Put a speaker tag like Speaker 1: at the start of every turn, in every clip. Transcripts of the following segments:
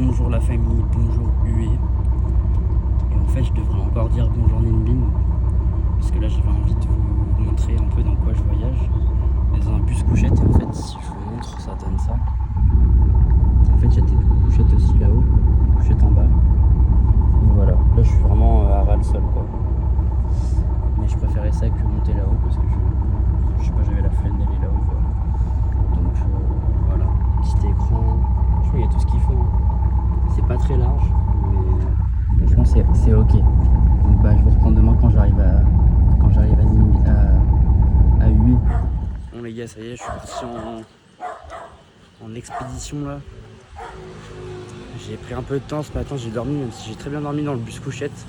Speaker 1: bonjour la famille, bonjour UE. Et en fait, je devrais encore dire bonjour Ninbin, parce que là, j'avais envie de vous montrer un peu dans quoi je voyage. Dans un bus couchette, et en fait, si je vous montre, ça donne ça. En fait, il y a des couchettes aussi là-haut, couchettes en bas. Et voilà, là, je suis vraiment à ras le sol, quoi. Mais je préférais ça que monter là-haut, parce que je sais pas, j'avais la flemme d'aller là-haut, quoi. Donc voilà, petit écran, je crois qu'il y a tout ce qu'il faut. C'est pas très large, mais franchement c'est ok. Donc bah je vous reprends demain quand j'arrive à Huy. Bon les gars, ça y est, je suis parti en expédition là. J'ai pris un peu de temps ce matin, j'ai dormi, même si j'ai très bien dormi dans le bus couchette.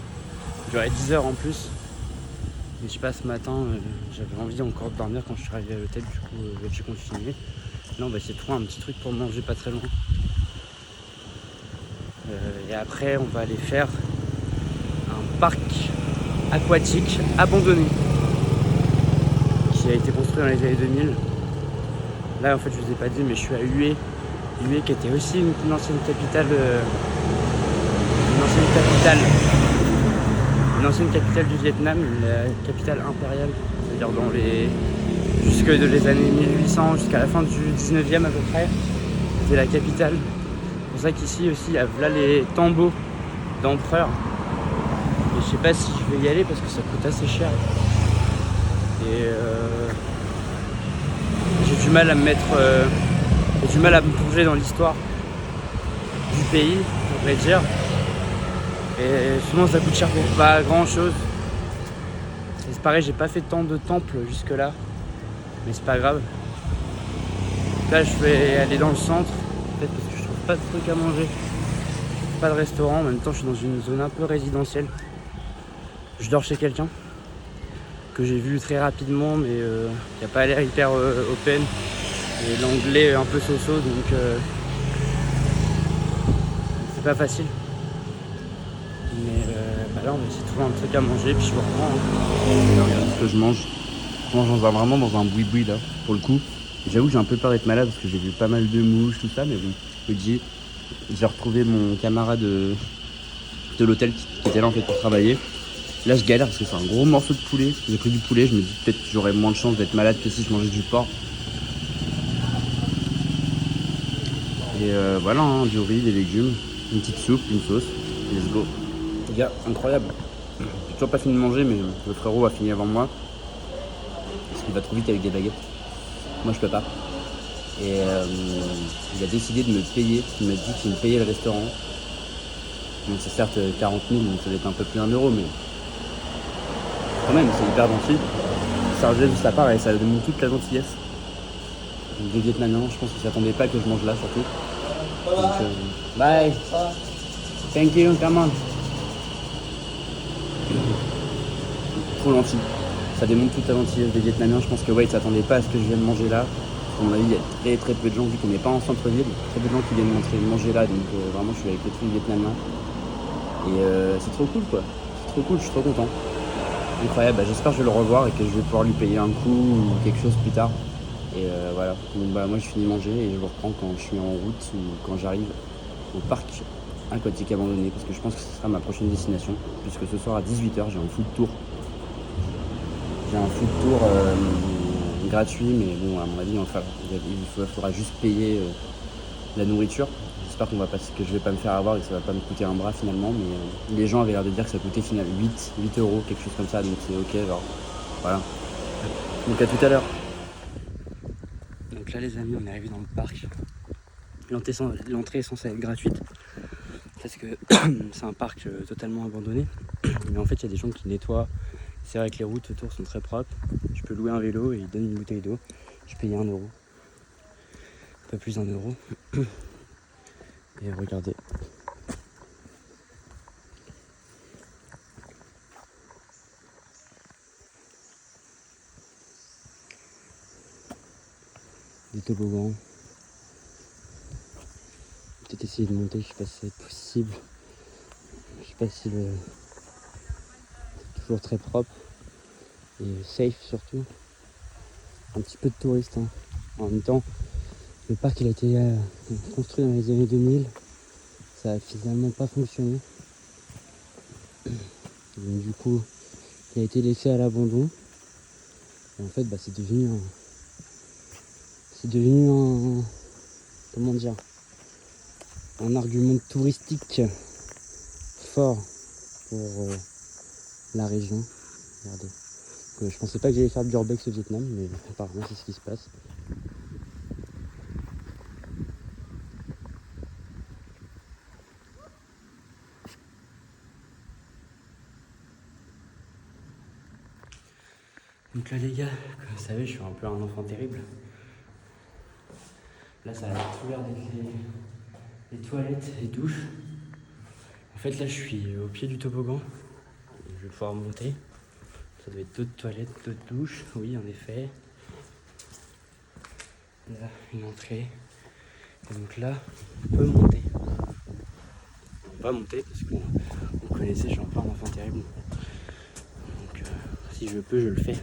Speaker 1: J'aurais 10 heures en plus. Mais je sais pas, ce matin, j'avais envie encore de dormir quand je suis arrivé à l'hôtel, du coup j'ai continué. Là on va essayer de trouver un petit truc pour manger pas très loin. Et après on va aller faire un parc aquatique abandonné qui a été construit dans les années 2000. Là en fait je vous ai pas dit mais je suis à Hue. Hue qui était aussi une ancienne capitale du Vietnam, la capitale impériale, c'est-à-dire jusque de les années 1800 jusqu'à la fin du 19e à peu près, c'était la capitale. C'est pour ça qu'ici aussi il y a là les tombeaux d'empereurs. Et je sais pas si je vais y aller parce que ça coûte assez cher. Et j'ai du mal à me plonger dans l'histoire du pays, on pourrait dire. Et souvent ça coûte cher pour pas grand chose. C'est pareil, j'ai pas fait tant de temples jusque là, mais c'est pas grave. Là je vais aller dans le centre, peut-être parce que je trouve pas de trucs à manger, pas de restaurant, en même temps je suis dans une zone un peu résidentielle. Je dors chez quelqu'un que j'ai vu très rapidement, mais qui n'a pas l'air hyper open. Et l'anglais un peu so-so, donc c'est pas facile. Mais là, on va essayer de trouver un truc à manger, puis je vous reprends. Regardez ce que je mange. Je mange vraiment dans un boui-boui là, pour le coup. J'avoue que j'ai un peu peur d'être malade parce que j'ai vu pas mal de mouches, tout ça, mais bon, je me dis, j'ai retrouvé mon camarade de l'hôtel qui était là en fait pour travailler. Là je galère parce que c'est un gros morceau de poulet. J'ai pris du poulet, je me dis peut-être que j'aurais moins de chance d'être malade que si je mangeais du porc. Et voilà, hein, du riz, des légumes, une petite soupe, une sauce. Let's go. Les gars, incroyable. J'ai toujours pas fini de manger, mais le frérot a fini avant moi. Parce qu'il va trop vite avec des baguettes. Moi je peux pas. Et il a décidé de me payer. Il m'a dit qu'il me payait le restaurant. Donc c'est certes 40 000, donc ça doit être un peu plus d'1 euro, mais quand même, c'est hyper gentil. Ça rejette de sa part et ça demande toute la gentillesse. Donc, des Vietnamiens, je pense qu'ils s'attendaient pas que je mange là, surtout. Donc, bye. Thank you, come on. Trop gentil. Ça démontre toute la gentillesse des Vietnamiens. Je pense que ouais, ils s'attendaient pas à ce que je vienne manger là. À mon avis, il y a très très peu de gens, vu qu'on n'est pas en centre-ville, très peu de gens qui viennent manger là. Donc vraiment, je suis avec les trucs vietnamiens. Et c'est trop cool quoi. C'est trop cool, je suis trop content. Incroyable, bah, j'espère que je vais le revoir et que je vais pouvoir lui payer un coup ou quelque chose plus tard. Et voilà, donc bah, moi je finis de manger et je vous reprends quand je suis en route ou quand j'arrive au parc aquatique abandonné, parce que je pense que ce sera ma prochaine destination, puisque ce soir à 18h j'ai un food tour. J'ai un food tour gratuit, mais bon à mon avis il faudra juste payer la nourriture. J'espère que je vais pas me faire avoir et que ça va pas me coûter un bras finalement, mais les gens avaient l'air de dire que ça coûtait finalement 8 euros, quelque chose comme ça, donc c'est ok, genre voilà. Donc à tout à l'heure. Donc là les amis, on est arrivé dans le parc. L'entrée est censée être gratuite parce que c'est un parc totalement abandonné, mais en fait il y a des gens qui nettoient. C'est vrai que les routes autour sont très propres. Je peux louer un vélo et ils donnent une bouteille d'eau. Je paye 1 euro, un peu plus d'1 euro. Et regardez. Des toboggans. Peut-être essayer de monter, je sais pas si c'est possible. Je sais pas si c'est toujours très propre et safe surtout. Un petit peu de touristes hein. En même temps, le parc il a été construit dans les années 2000. ça a finalement pas fonctionné. Donc, du coup, il a été laissé à l'abandon. Et en fait, c'est devenu un, comment dire, un argument touristique fort pour la région. Regardez. Je pensais pas que j'allais faire de l'urbex au Vietnam, mais apparemment c'est ce qui se passe. Donc là les gars, comme vous savez, je suis un peu un enfant terrible. Là ça a tout l'air d'être les toilettes et douches. En fait là je suis au pied du toboggan. Je vais pouvoir monter. Ça doit être d'autres toilettes, d'autres douches. Oui en effet. Là une entrée. Et donc là on peut monter. On va monter parce que vous connaissez, je suis un peu un enfant terrible. Donc si je peux, je le fais.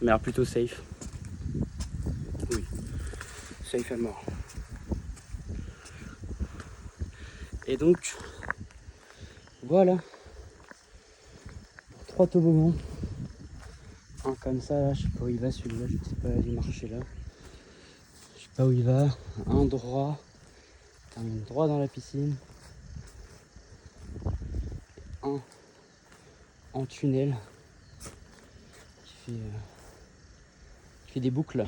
Speaker 1: Mais alors plutôt safe. Oui, safe à mort. Et donc, voilà. 3 toboggans. Un comme ça, là, je sais pas où il va celui-là, je sais pas aller marcher là. Je sais pas où il va. Un droit. Termine droit dans la piscine. Un en tunnel. Qui fait des boucles.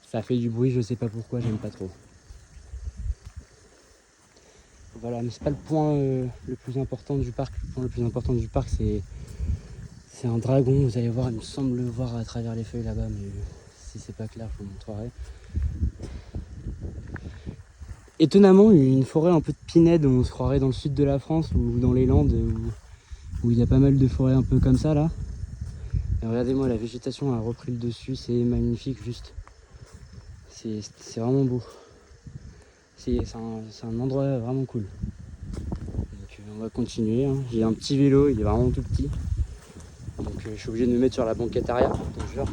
Speaker 1: Ça fait du bruit, je sais pas pourquoi, j'aime pas trop. Voilà, mais c'est pas le point le plus important du parc. Le point le plus important du parc, c'est un dragon. Vous allez voir, il me semble le voir à travers les feuilles là-bas, mais si c'est pas clair, je vous montrerai. Étonnamment, une forêt un peu de pinède, on se croirait dans le sud de la France ou dans les Landes où il y a pas mal de forêts un peu comme ça là. Et regardez-moi, la végétation a repris le dessus, c'est magnifique juste. C'est vraiment beau. C'est un endroit vraiment cool. Donc on va continuer. Hein. J'ai un petit vélo, il est vraiment tout petit. Donc je suis obligé de me mettre sur la banquette arrière, donc jure.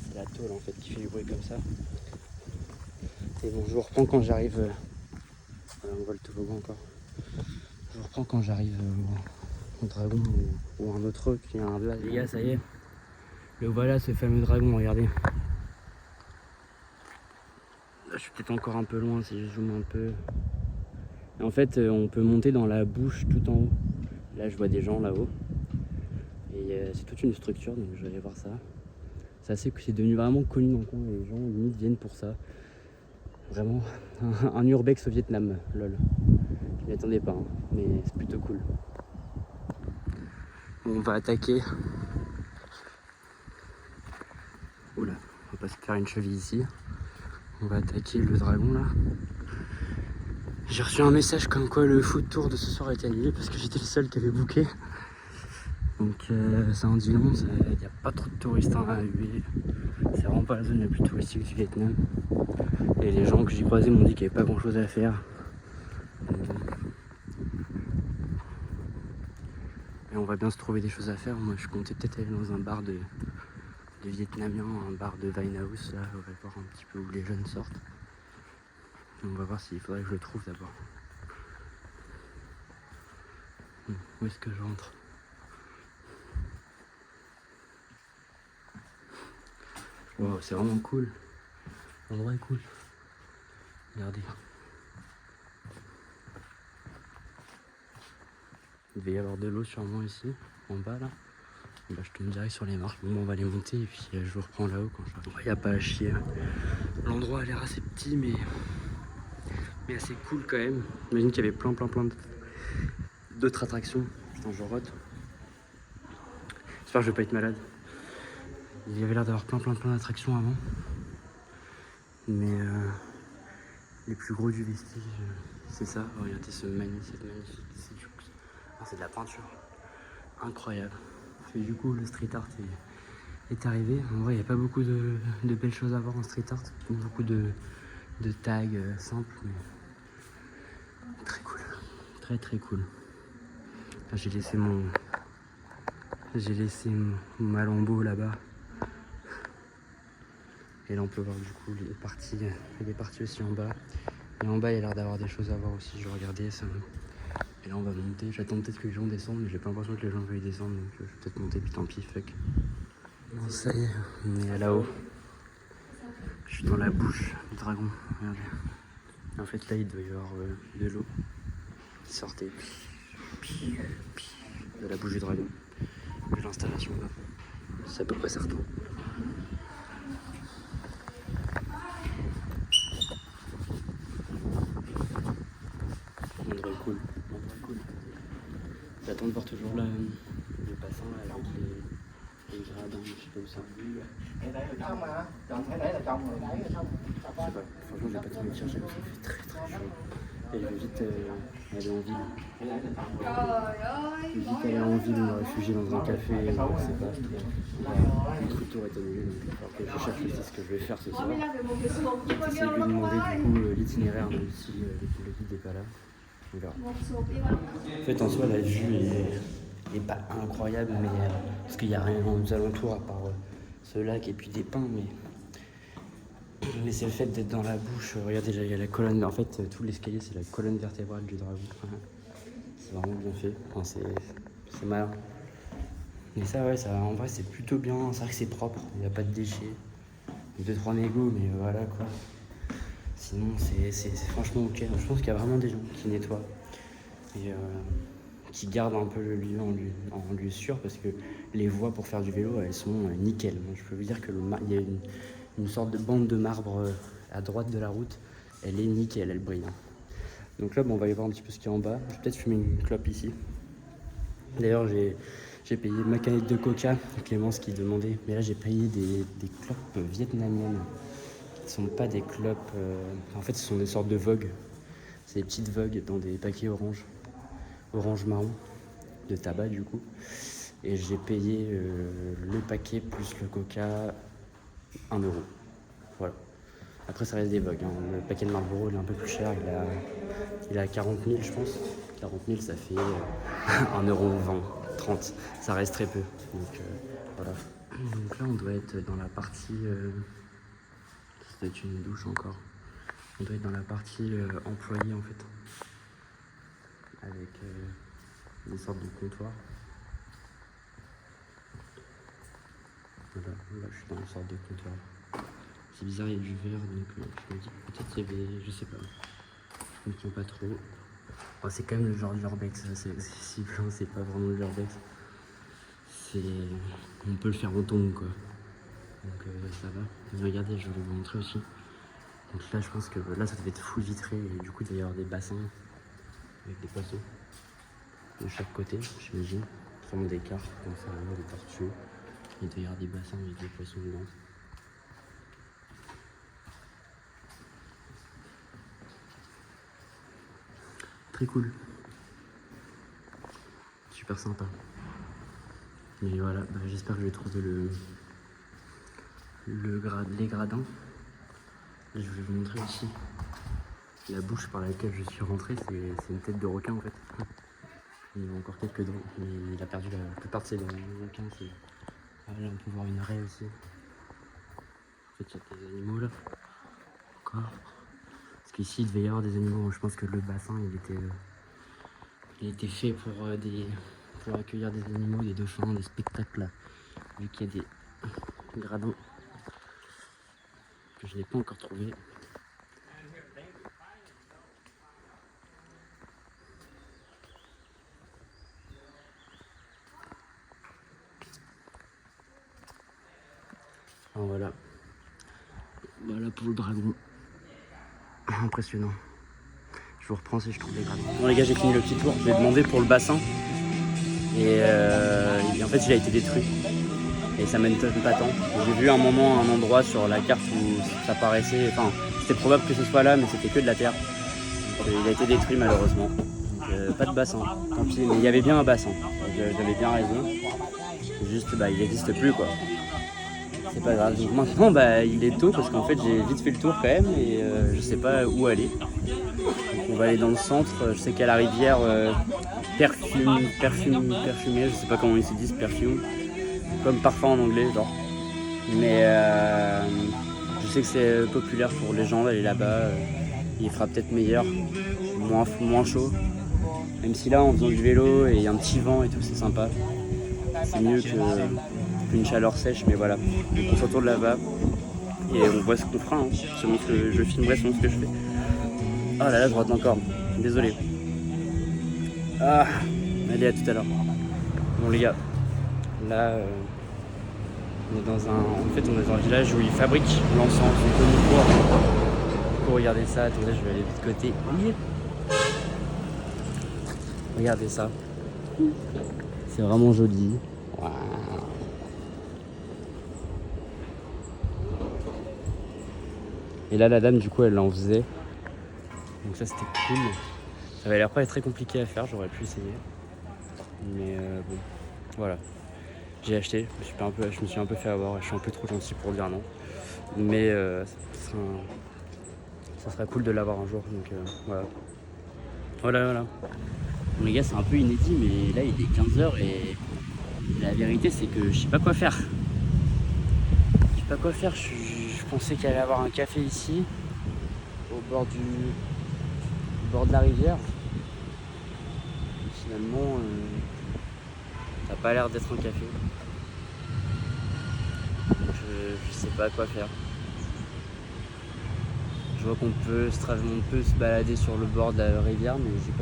Speaker 1: C'est la tôle en fait qui fait du bruit comme ça. Et bon, je vous reprends quand j'arrive. Voilà, on voit le toboggan encore. Je vous reprends quand j'arrive au dragon ou un autre truc. Il y a un là, les gars, ça y est. Le voilà, ce fameux dragon, regardez. Là, je suis peut-être encore un peu loin si je zoome un peu. Et en fait, on peut monter dans la bouche tout en haut. Là, je vois des gens là-haut. Et c'est toute une structure, donc je vais aller voir ça. C'est devenu vraiment connu dans le coin. Les gens limite viennent pour ça. Vraiment, un urbex au Vietnam, lol. Je m'y attendais pas, hein, mais c'est plutôt cool. Bon, on va attaquer. Oula, on va pas se faire une cheville ici. On va attaquer le dragon là. J'ai reçu un message comme quoi le food tour de ce soir était annulé parce que j'étais le seul qui avait booké. Donc ça en dit long, il n'y a pas trop de touristes à Hue. C'est vraiment pas la zone la plus touristique du Vietnam. Et les gens que j'ai croisés m'ont dit qu'il n'y avait pas grand chose à faire. Et on va bien se trouver des choses à faire. Moi je comptais peut-être aller dans un bar de vietnamiens, un bar de Winehouse là, on va voir un petit peu où les jeunes sortent. On va voir s'il faudrait que je le trouve d'abord. Où est-ce que je rentre? Wow, c'est vraiment cool. L'endroit est cool. Regardez. Il devait y avoir de l'eau sûrement ici, en bas là. Bah, je te le dirai sur les marches. Bon, on va les monter et puis je vous reprends là-haut quand j'arrive. Il n'y a pas à chier. L'endroit a l'air assez petit mais assez cool quand même. J'imagine qu'il y avait plein d'autres attractions. Putain, je rote. J'espère que je vais pas être malade. Il y avait l'air d'avoir plein d'attractions avant. Mais les plus gros du vestige, c'est ça. Regardez cette magnifique c'est de la peinture. Incroyable. Et du coup, le street art est arrivé. En vrai, il n'y a pas beaucoup de belles choses à voir en street art. Beaucoup de tags simples, mais très cool. Très cool. Là, j'ai laissé mon J'ai laissé ma lambeau là-bas. Et là on peut voir du coup les parties, elle est partie aussi en bas. Et en bas il y a l'air d'avoir des choses à voir aussi, je regardais ça. Et là on va monter, j'attends peut-être que les gens descendent, mais j'ai pas l'impression que les gens veuillent descendre, donc je vais peut-être monter, puis tant pis, fuck. Bon ça y est, on est là-haut. Je suis dans la bouche du dragon, regardez. En fait là il doit y avoir de l'eau qui sortait de la bouche du dragon. De l'installation là. C'est à peu près certain. Endroit cool. J'attends de voir toujours là le bassin là, avec les gradins, je sais pas où ça. Je sais pas, franchement j'ai pas trop envie de chercher parce qu'il fait très très chaud. Et je vais vite aller en ville. Vite aller en ville, me réfugier dans un café, je sais pas. Mon tour est annulé, donc après je cherche aussi ce que je vais faire ce soir. J'essaie de lui demander du coup l'itinéraire, même si le guide n'est pas là. On verra. En fait en soi la vue est pas incroyable, mais parce qu'il n'y a rien aux alentours à part ce lac et puis des pins, mais c'est le fait d'être dans la bouche. Regardez, il y a la colonne, en fait tout l'escalier c'est la colonne vertébrale du dragon. C'est vraiment bien fait, enfin, c'est malin. Mais ça ouais, ça, en vrai c'est plutôt bien, c'est vrai que c'est propre, il n'y a pas de déchets. 2-3 mégots, mais voilà quoi. Sinon c'est franchement ok, je pense qu'il y a vraiment des gens qui nettoient. Et qui gardent un peu le lieu en lieu sûr, parce que les voies pour faire du vélo elles sont nickel. Moi, je peux vous dire que il y a une sorte de bande de marbre à droite de la route, elle est nickel, elle brille. Donc là bon, on va aller voir un petit peu ce qu'il y a en bas. Je vais peut-être fumer une clope ici. D'ailleurs j'ai payé ma canette de coca, Clémence qui demandait, mais là j'ai payé des clopes vietnamiennes qui ne sont pas des clopes, en fait ce sont des sortes de vogues. C'est des petites vogues dans des paquets orange marron de tabac du coup, et j'ai payé le paquet plus le coca 1 €. Voilà, après ça reste des vogues, hein. Le paquet de Marlboro il est un peu plus cher, il est à 40 000 je pense. 40 000 ça fait 1,20 €, 30, ça reste très peu, donc voilà. Donc là on doit être dans la partie c'est une douche encore, on doit être dans la partie employée en fait, avec des sortes de comptoirs. Voilà, là je suis dans une sorte de comptoir. C'est bizarre, il y a du verre, donc je me dis peut-être il y avait, je sais pas, je ne me sens pas trop. Oh, c'est quand même le genre d'urbex, c'est si blanc, c'est pas vraiment le urbex. On peut le faire en tongue quoi, donc ça va. Mais regardez, je vais vous montrer aussi. Donc là je pense que là ça devait être full vitré, et du coup il doit y avoir des bassins avec des poissons de chaque côté, j'imagine. Vraiment des carpes, comme ça, des tortues. Il doit y avoir des bassins avec des poissons dedans. Très cool. Super sympa. Mais voilà, j'espère que je vais trouver les gradins. Et je vais vous montrer aussi la bouche par laquelle je suis rentré. C'est une tête de requin en fait. Il y a encore quelques dents, mais il a perdu la plupart de ses dents. Le requin, c'est... Ah, là, on peut voir une raie aussi. En fait, il y a des animaux là. Encore. Parce qu'ici, il devait y avoir des animaux. Je pense que le bassin, il était fait pour accueillir des animaux, des dauphins, des spectacles là. Vu qu'il y a des gradins que je n'ai pas encore trouvé. Alors voilà pour le dragon, impressionnant. Je vous reprends si je trouve des gradins. Bon les gars, j'ai fini le petit tour, je vais demander pour le bassin, et en fait il a été détruit, et ça m'étonne pas tant. J'ai vu un moment un endroit sur la carte où ça paraissait, enfin c'était probable que ce soit là, mais c'était que de la terre. Donc, il a été détruit malheureusement, donc pas de bassin, tant pis, mais il y avait bien un bassin, donc j'avais bien raison, juste il n'existe plus quoi. C'est pas grave, donc maintenant il est tôt parce qu'en fait j'ai vite fait le tour quand même, et je sais pas où aller. Donc on va aller dans le centre, je sais qu'il y a la rivière perfumé, je sais pas comment ils se disent, perfume, comme parfum en anglais, genre. Mais je sais que c'est populaire pour les gens d'aller là-bas. Il fera peut-être meilleur, moins chaud. Même si là, en faisant du vélo et un petit vent et tout, c'est sympa. C'est mieux qu'une chaleur sèche, mais voilà. Donc on se retourne là-bas et on voit ce qu'on fera, hein, selon ce que je filmerai, selon ce que je fais. Oh là là, je rate encore. Désolé. Ah, allez, à tout à l'heure. Bon les gars, là, on est dans un village où ils fabriquent l'encens, donc comme du coup, regardez ça. Attendez, je vais aller de l'autre côté. Regardez ça. C'est vraiment joli. Wow. Et là, la dame, du coup, elle en faisait. Donc ça, c'était cool. Ça avait l'air pas être très compliqué à faire, j'aurais pu essayer. Mais bon, voilà. J'ai acheté, je me suis un peu fait avoir, je suis un peu trop gentil pour dire non. Mais ça serait cool de l'avoir un jour, donc voilà. Voilà. Bon les gars, c'est un peu inédit, mais là il est 15h et la vérité c'est que je sais pas quoi faire. Je pensais qu'il allait y avoir un café ici, au bord de la rivière. Et finalement, ça n'a pas l'air d'être un café. Je sais pas quoi faire. Je vois qu'on peut se balader sur le bord de la rivière, mais j'ai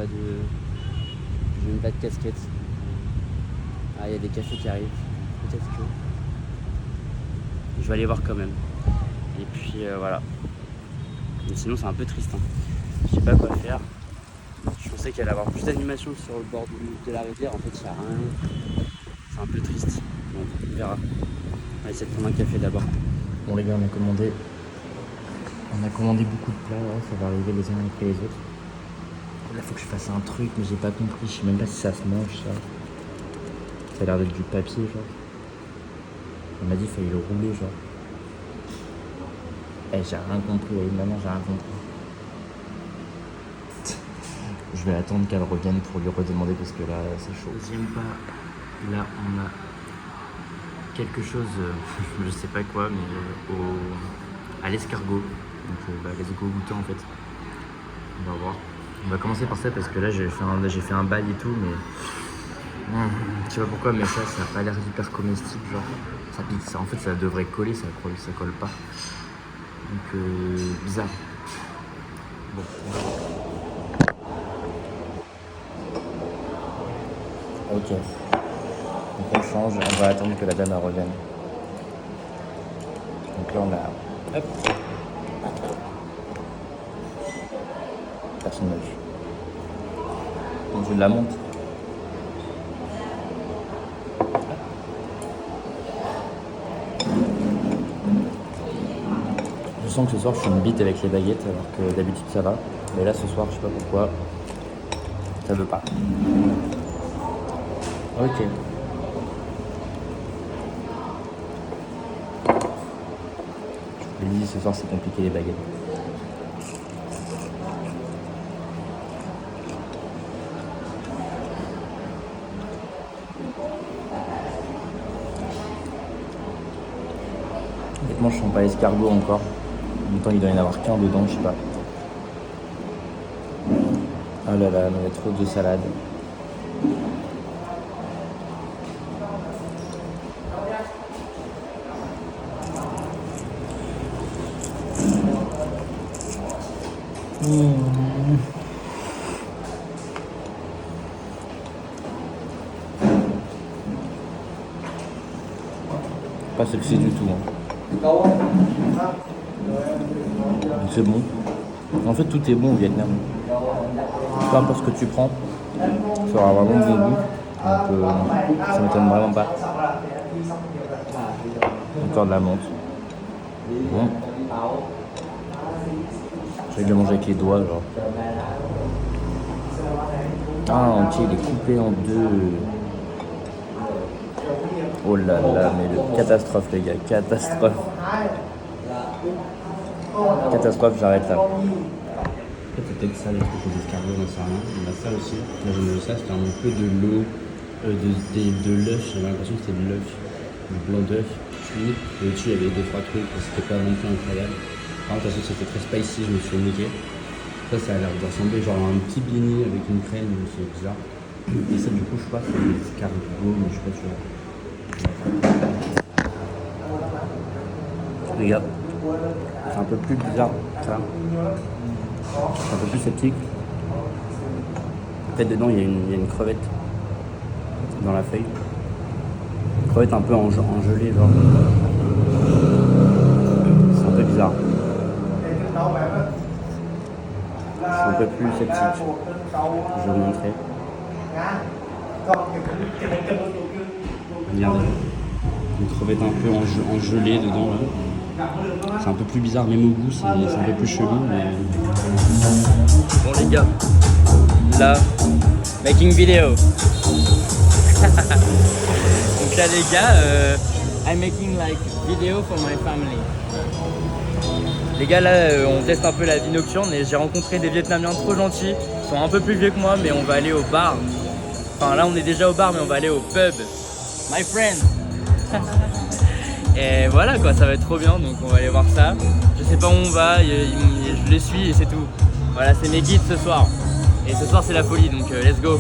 Speaker 1: même pas de casquette. Ah, il y a des cafés qui arrivent. Peut-être que. Je vais aller voir quand même. Et puis voilà. Mais sinon c'est un peu triste. Hein. Je sais pas quoi faire. Je pensais qu'il allait y avoir plus d'animation sur le bord de la rivière. En fait, il n'y a rien. C'est un peu triste. Bon, on verra. On va essayer de prendre un café d'abord. Bon les gars, on a commandé beaucoup de plats. Là. Ça va arriver les uns après les autres. Là, faut que je fasse un truc, mais j'ai pas compris. Je sais même pas si ça se mange ça. Ça a l'air d'être du papier, genre. On m'a dit qu'il fallait le rouler, genre. J'ai rien compris, évidemment, j'ai rien compris. Je vais attendre qu'elle revienne pour lui redemander parce que là, c'est chaud. Deuxième pas, là, on a quelque chose, je sais pas quoi, mais à l'escargot. Donc, let's go goûter en fait. On va voir. On va commencer par ça parce que là, j'ai fait un bail et tout, mais je sais pas pourquoi, mais ça a pas l'air hyper comestible, genre. Ça pique, ça, en fait, ça devrait coller, ça colle pas. Donc, bizarre. Bon. Ok. Donc on change, on va attendre que la dame revienne. Donc là on a... Hop. Personne n'a vu. On joue de la montre. Je sens que ce soir je suis une bite avec les baguettes alors que d'habitude ça va. Mais là ce soir je sais pas pourquoi. Ça veut pas. Ok. Je vous dis, ce soir c'est compliqué les baguettes. Honnêtement je sens pas l'escargot encore. En même temps il doit y en avoir qu'un dedans, je sais pas. Oh là là, il y a trop de salade. Pas sexy du tout. Hein. C'est bon. En fait, tout est bon au Vietnam. Peu importe ce que tu prends, ça aura vraiment bon goût. Donc, ça m'étonne vraiment pas. Encore de la menthe. Bon. J'essaie de le manger avec les doigts, genre. Ah, entier, il est coupé en deux. Oh là là, mais catastrophe, les gars, catastrophe. Catastrophe, j'arrête là. Peut-être c'est peut-être ça les trucs aux escargots, j'en sais rien. Il y a ça aussi. Là j'ai vu ça, c'était un peu de l'eau, de l'œuf, j'avais l'impression que c'était de l'œuf, du blanc d'œuf cuit. Et au-dessus il y avait 2-3 trucs, c'était pas non plus incroyable. Par contre, de toute façon c'était très spicy, je me suis niqué. Ça a l'air de ressembler genre à un petit beignet avec une crème, c'est bizarre. Et ça du coup je sais pas, c'est des escargots, mais je suis pas sûr. Regarde, c'est un peu plus bizarre ça. C'est un peu plus sceptique. Peut-être dedans il y a une crevette dans la feuille. Une crevette un peu en gelée genre. C'est un peu bizarre. Je suis un peu plus sceptique. Je vais vous montrer. Regardez. Une crevette un peu en gelée dedans là. C'est un peu plus bizarre, même au goût, c'est un peu plus chelou. Mais... Bon les gars, là, making video. Donc là les gars, I'm making like video for my family. Les gars là, on teste un peu la vie nocturne et j'ai rencontré des Vietnamiens trop gentils. Ils sont un peu plus vieux que moi, mais on va aller au bar. Enfin là on est déjà au bar, mais on va aller au pub. My friend. Et voilà quoi, ça va être trop bien, donc on va aller voir ça. Je sais pas où on va, je les suis et c'est tout. Voilà, c'est mes guides ce soir. Et ce soir c'est la folie, donc let's go.